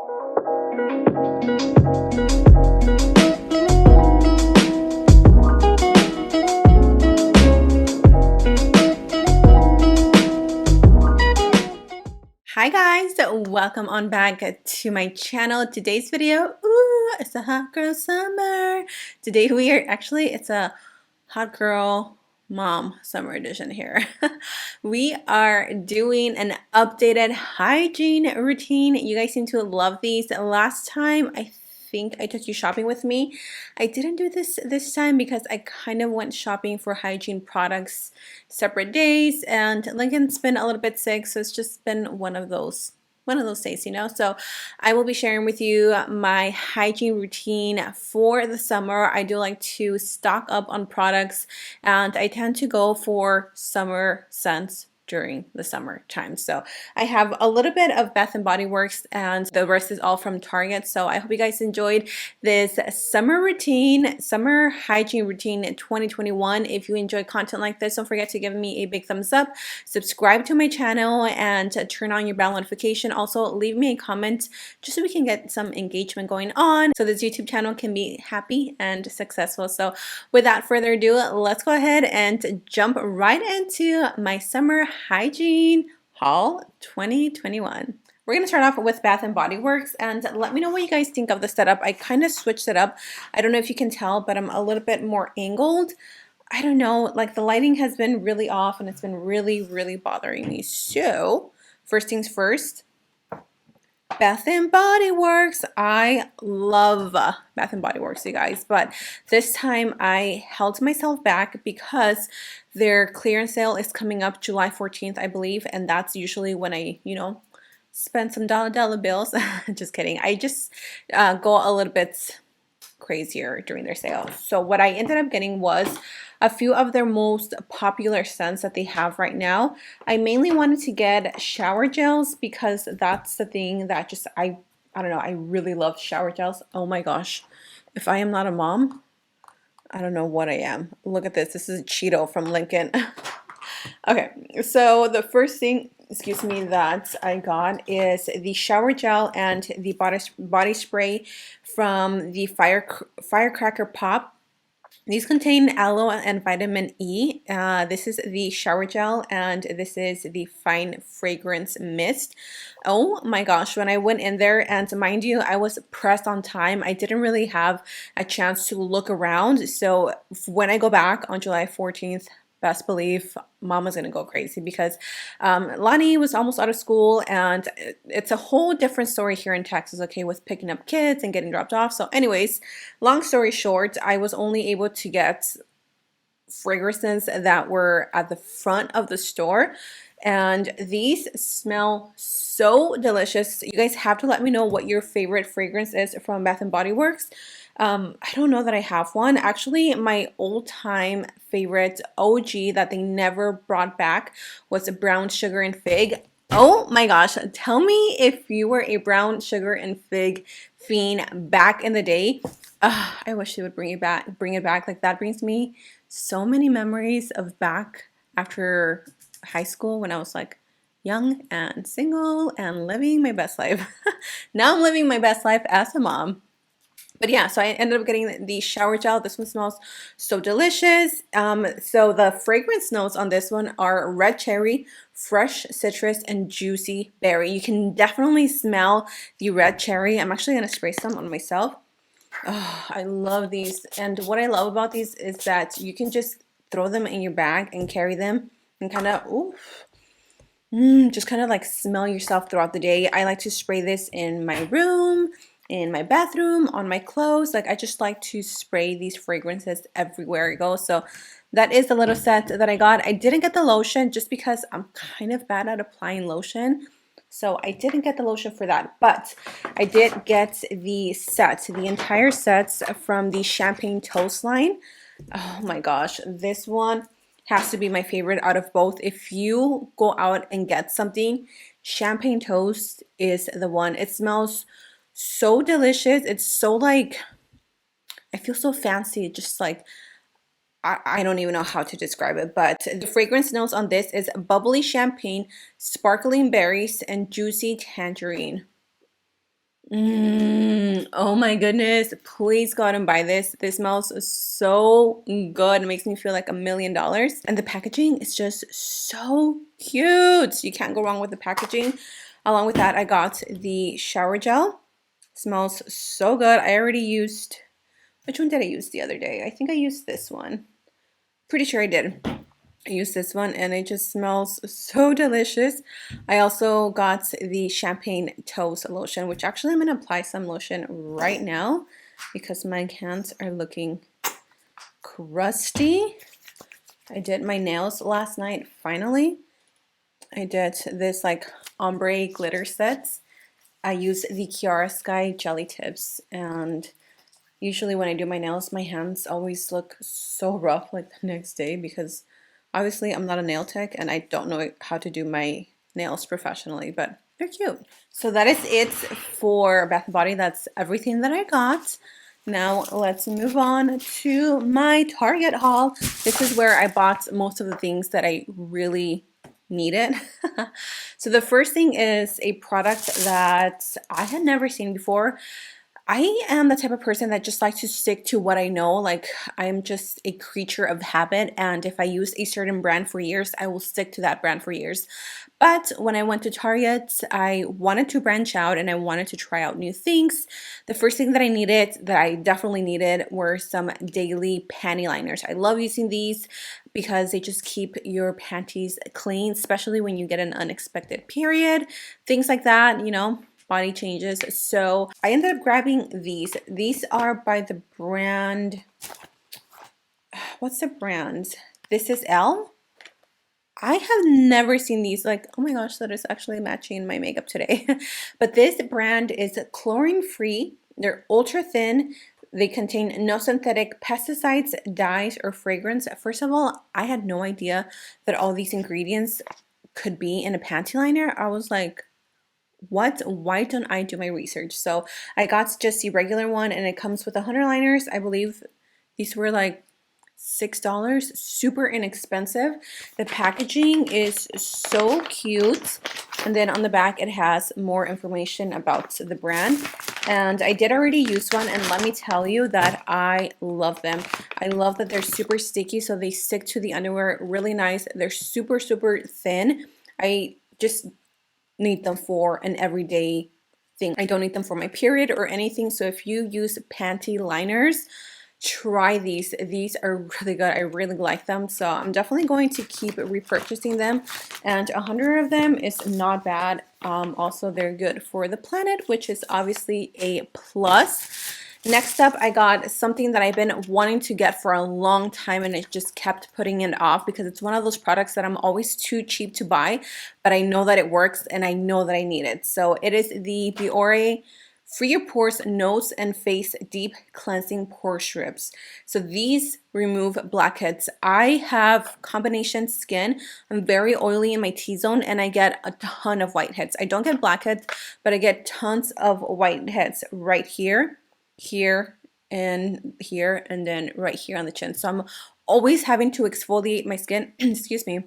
Hi guys, welcome on back to my channel. Today's video, ooh, it's a hot girl summer. Today we are it's a hot girl mom summer edition here. We are doing an updated hygiene routine. You guys seem to love these. Last time I think I took you shopping with me. I didn't do this time because I kind of went shopping for hygiene products separate days, and Lincoln's been a little bit sick, so it's just been one of those days, you know. So I will be sharing with you my hygiene routine for the summer. I do like to stock up on products, and I tend to go for summer scents during the summer time. So I have a little bit of Bath and Body Works, and the rest is all from Target. So I hope you guys enjoyed this summer hygiene routine in 2021. If you enjoy content like this, don't forget to give me a big thumbs up, subscribe to my channel, and turn on your bell notification. Also leave me a comment just so we can get some engagement going on, so this YouTube channel can be happy and successful. So without further ado, let's go ahead and jump right into my summer hygiene haul 2021. We're going to start off with Bath and Body Works, and let me know what you guys think of the setup. I kind of switched it up. I don't know if you can tell, but I'm a little bit more angled. I don't know, like the lighting has been really off and it's been really bothering me. So first things first, Bath and Body Works. I love Bath and Body Works, you guys, but this time I held myself back because their clearance sale is coming up July 14th, I believe, and that's usually when I, you know, spend some dollar bills. Just kidding. I just go a little bit crazier during their sale. So what I ended up getting was a few of their most popular scents that they have right now. I mainly wanted to get shower gels because that's the thing that just I don't know, I really love shower gels. Oh my gosh. If I am not a mom, I don't know what I am. Look at this. This is a Cheeto from Lincoln. Okay, so the first thing, excuse me, that I got is the shower gel and the body spray from the Firecracker Pop. These contain aloe and vitamin E. This is the shower gel, and this is the fine fragrance mist. Oh my gosh, when I went in there, and mind you, I was pressed on time. I didn't really have a chance to look around. So when I go back on July 14th, best believe Mama's gonna go crazy because Lonnie was almost out of school, and it's a whole different story here in Texas, okay, with picking up kids and getting dropped off. So anyways, long story short, I was only able to get fragrances that were at the front of the store, and these smell so delicious. You guys have to let me know what your favorite fragrance is from Bath and Body Works. I don't know that I have one. Actually, my old-time favorite OG that they never brought back was a brown sugar and fig. Oh my gosh, tell me if you were a brown sugar and fig fiend back in the day. I wish they would bring it back. Like, that brings me so many memories of back after high school when I was like young and single and living my best life. Now I'm living my best life as a mom. But yeah, so I ended up getting the shower gel. This one smells so delicious. So the fragrance notes on this one are red cherry, fresh citrus, and juicy berry. You can definitely smell the red cherry. I'm actually going to spray some on myself. Oh, I love these. And what I love about these is that you can just throw them in your bag and carry them and kind of, just kind of like smell yourself throughout the day. I like to spray this in my room, in my bathroom, on my clothes. Like, I just like to spray these fragrances everywhere I go. So that is the little set that I got. I didn't get the lotion just because I'm kind of bad at applying lotion. So I didn't get the lotion for that, but I did get the set, the entire sets from the Champagne Toast line. Oh my gosh, this one has to be my favorite out of both. If you go out and get something, Champagne Toast is the one. It smells so delicious. It's so like, I feel so fancy, just like, I don't even know how to describe it, but the fragrance notes on this is bubbly champagne, sparkling berries, and juicy tangerine. Oh my goodness. Please go out and buy this. This smells so good. It makes me feel like $1,000,000. And the packaging is just so cute. You can't go wrong with the packaging. Along with that, I got the shower gel. Smells so good. I already used, which one did I use the other day? I think I used this one. Pretty sure I did. I used this one and it just smells so delicious. I also got the champagne toast lotion, which actually I'm going to apply some lotion right now because my hands are looking crusty. I did my nails last night, finally. I did this like ombre glitter sets. I use the Kiara Sky Jelly Tips, and usually when I do my nails, my hands always look so rough like the next day because obviously I'm not a nail tech and I don't know how to do my nails professionally, but they're cute. So that is it for Bath & Body. That's everything that I got. Now let's move on to my Target haul. This is where I bought most of the things that I really needed. So the first thing is a product that I had never seen before. I am the type of person that just likes to stick to what I know. Like, I'm just a creature of habit, and if I use a certain brand for years, I will stick to that brand for years. But when I went to Target, I wanted to branch out and I wanted to try out new things. The first thing that I needed, that I definitely needed, were some daily panty liners. I love using these because they just keep your panties clean, especially when you get an unexpected period, things like that, you know, body changes. So I ended up grabbing these. These are by the brand, what's the brand? This is Elle. I have never seen these. Like, oh my gosh, that is actually matching my makeup today. But this brand is chlorine free. They're ultra thin. They contain no synthetic pesticides, dyes, or fragrance. First of all, I had no idea that all these ingredients could be in a panty liner. I was like, what? Why don't I do my research? So I got just the regular one, and it comes with 100 liners. I believe these were like $6, super inexpensive. The packaging is so cute, and then on the back it has more information about the brand. And I did already use one, and let me tell you that I love them. I love that they're super sticky, so they stick to the underwear really nice. They're super thin. I just need them for an everyday thing. I don't need them for my period or anything. So if you use panty liners, try these. These are really good. I really like them. So I'm definitely going to keep repurchasing them. And 100 of them is not bad. Also, they're good for the planet, which is obviously a plus. Next up, I got something that I've been wanting to get for a long time, and I just kept putting it off because it's one of those products that I'm always too cheap to buy, but I know that it works and I know that I need it. So it is the Biore Free Your Pores Nose and Face Deep Cleansing Pore Strips. So these remove blackheads. I have combination skin. I'm very oily in my T-zone, and I get a ton of whiteheads. I don't get blackheads, but I get tons of whiteheads right here, and here, and then right here on the chin. So I'm always having to exfoliate my skin, excuse me,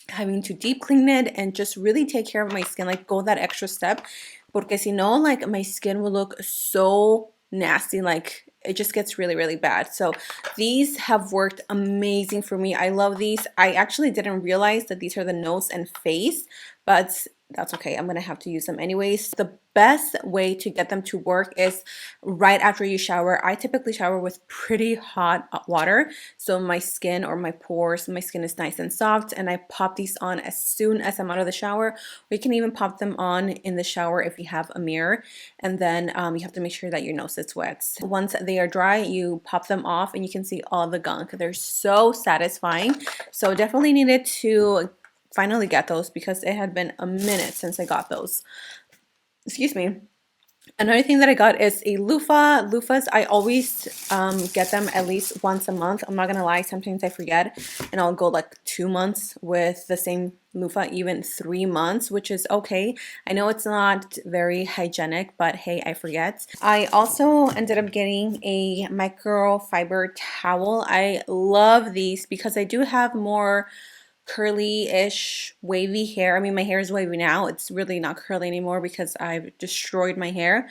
having to deep clean it and just really take care of my skin, like go that extra step, porque si no, like my skin will look so nasty, like it just gets really bad. So these have worked amazing for me. I love these. I actually didn't realize that these are the nose and face, but that's okay. I'm gonna have to use them anyways. The best way to get them to work is right after you shower. I typically shower with pretty hot water, so my skin or my pores, my skin is nice and soft, and I pop these on as soon as I'm out of the shower. We can even pop them on in the shower if you have a mirror, and then you have to make sure that your nose is wet. Once they are dry, you pop them off and you can see all the gunk. They're so satisfying. So definitely needed to finally get those because it had been a minute since I got those. Excuse me. Another thing that I got is a Loofah Luffas. I always get them at least once a month. I'm not gonna lie, sometimes I forget and I'll go like 2 months with the same loofah, even 3 months, which is okay. I know it's not very hygienic, but hey, I forget. I also ended up getting a microfiber towel. I love these because I do have more curly-ish wavy hair. I mean, my hair is wavy now. It's really not curly anymore because I've destroyed my hair.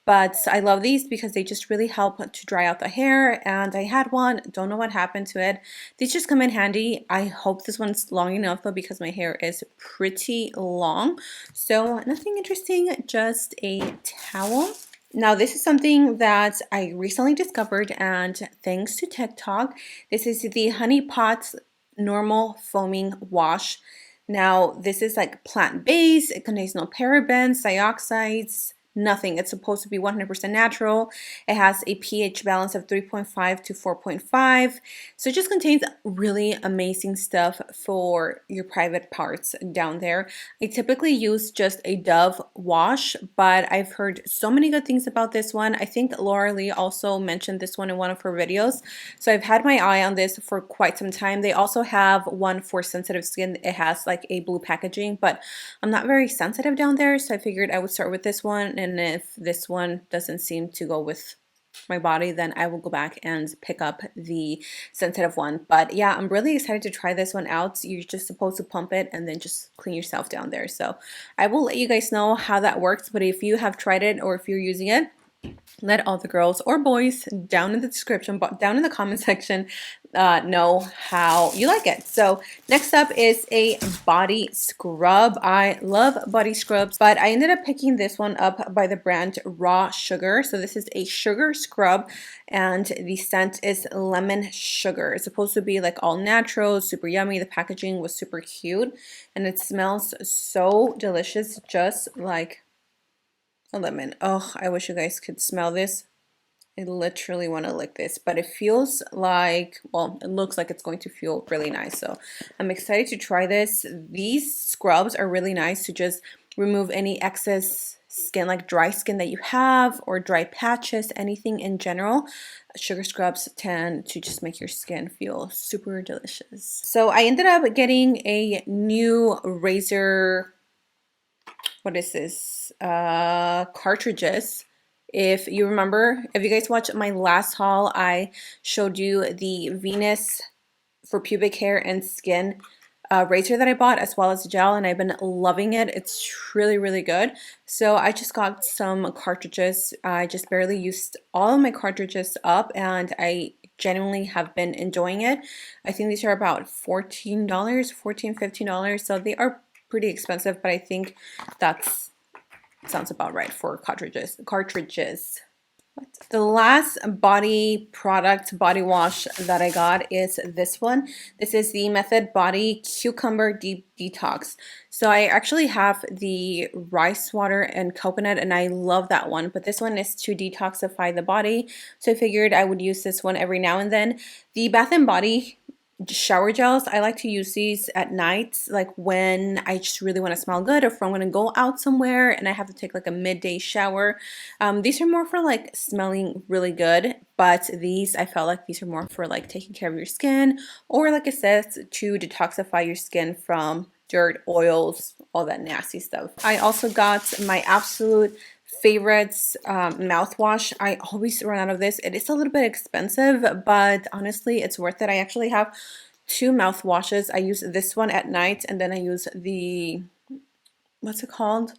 But I love these because they just really help to dry out the hair. And I had one, don't know what happened to it. These just come in handy. I hope this one's long enough though because my hair is pretty long. So nothing interesting, just a towel. Now this is something that I recently discovered, and thanks to TikTok, this is the Honey Pot Normal Foaming Wash. Now this is like plant-based, it contains no parabens, dioxides, nothing. It's supposed to be 100% natural. It has a pH balance of 3.5 to 4.5. So it just contains really amazing stuff for your private parts down there. I typically use just a Dove wash, but I've heard so many good things about this one. I think Laura Lee also mentioned this one in one of her videos. So I've had my eye on this for quite some time. They also have one for sensitive skin. It has like a blue packaging, but I'm not very sensitive down there, so I figured I would start with this one. And if this one doesn't seem to go with my body, then I will go back and pick up the sensitive one. But yeah, I'm really excited to try this one out. You're just supposed to pump it and then just clean yourself down there. So I will let you guys know how that works. But if you have tried it or if you're using it, let all the girls or boys down in the description, down in the comment section, know how you like it. So next up is a body scrub. I love body scrubs, but I ended up picking this one up by the brand Raw Sugar. So this is a sugar scrub, and the scent is lemon sugar. It's supposed to be like all natural, super yummy. The packaging was super cute, and it smells so delicious, just like a lemon. Oh, I wish you guys could smell this. I literally want to lick this, but it feels like, well, it looks like it's going to feel really nice. So I'm excited to try this. These scrubs are really nice to just remove any excess skin, like dry skin that you have or dry patches, anything in general. Sugar scrubs tend to just make your skin feel super delicious. So I ended up getting a new razor, what is this, cartridges. If you remember, if you guys watched my last haul, I showed you the Venus for pubic hair and skin razor that I bought, as well as the gel, and I've been loving it. It's really, really good. So I just got some cartridges. I just barely used all of my cartridges up, and I genuinely have been enjoying it. I think these are about $14, $15, so they are pretty expensive, but I think that's sounds about right for cartridges. The last body product, body wash that I got is this one. This is the Method Body Cucumber Deep Detox. So I actually have the rice water and coconut, and I love that one, but this one is to detoxify the body. So I figured I would use this one every now and then. The Bath & Body shower gels, I like to use these at night, like when I just really want to smell good, or if I'm going to go out somewhere and I have to take like a midday shower. These are more for like smelling really good, but these, I felt like these are more for like taking care of your skin, or like it says, to detoxify your skin from dirt, oils, all that nasty stuff. I also got my absolute favorites mouthwash. I always run out of this. It is a little bit expensive, but honestly it's worth it. I actually have two mouthwashes. I use this one at night, and then I use the, what's it called?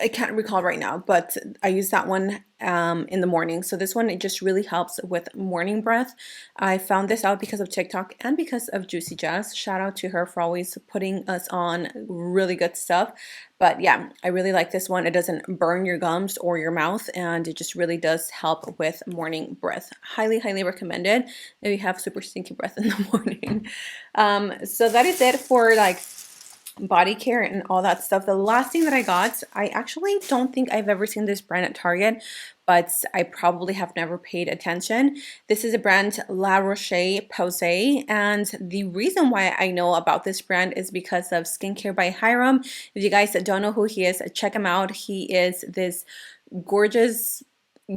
I can't recall right now, but I use that one in the morning. So this one, it just really helps with morning breath. I found this out because of TikTok and because of Juicy Jazz. Shout out to her for always putting us on really good stuff. But yeah, I really like this one. It doesn't burn your gums or your mouth, and it just really does help with morning breath. Highly, highly recommended if you have super stinky breath in the morning. So that is it for like body care and all that stuff. The last thing that I got, I actually don't think I've ever seen this brand at Target, but I probably have never paid attention. This is a brand, La Roche Posay, and the reason why I know about this brand is because of Skincare by Hiram. If you guys don't know who he is, check him out. He is this gorgeous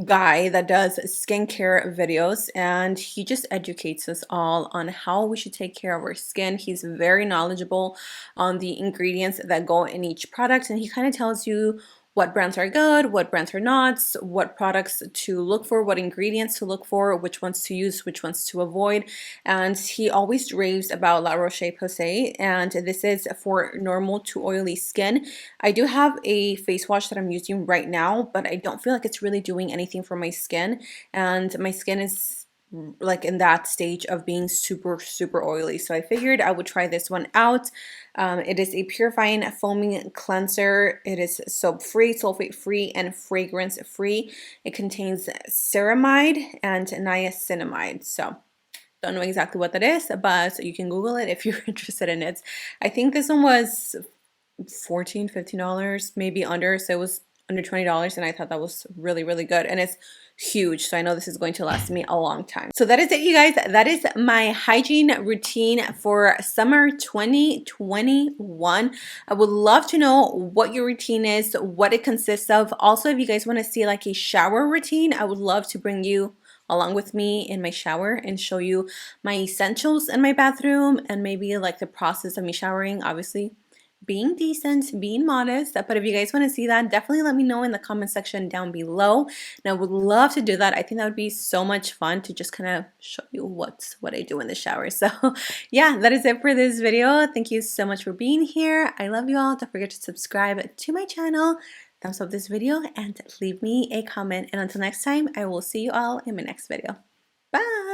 guy that does skincare videos, and he just educates us all on how we should take care of our skin. He's very knowledgeable on the ingredients that go in each product, and he kind of tells you what brands are good, what brands are not, what products to look for, what ingredients to look for, which ones to use, which ones to avoid. And he always raves about La Roche Posay, and this is for normal to oily skin. I do have a face wash that I'm using right now, but I don't feel like it's really doing anything for my skin, and my skin is like in that stage of being super oily. So I figured I would try this one out. It is a purifying foaming cleanser. It is soap free, sulfate free, and fragrance free. It contains ceramide and niacinamide. So don't know exactly what that is, but you can Google it if you're interested in it. I think this one was $14, $15, maybe under, so it was under $20, and I thought that was really good, and it's huge, so I know this is going to last me a long time. So that is it, you guys. That is my hygiene routine for summer 2021. I would love to know what your routine is, what it consists of. Also, if you guys want to see like a shower routine, I would love to bring you along with me in my shower and show you my essentials in my bathroom, and maybe like the process of me showering, obviously being decent, being modest. But if you guys want to see that, definitely let me know in the comment section down below, and I would love to do that. I think that would be so much fun to just kind of show you what I do in the shower. So yeah, that is it for this video. Thank you so much for being here. I love you all. Don't forget to subscribe to my channel, thumbs up this video, and leave me a comment. And until next time, I will see you all in my next video. Bye.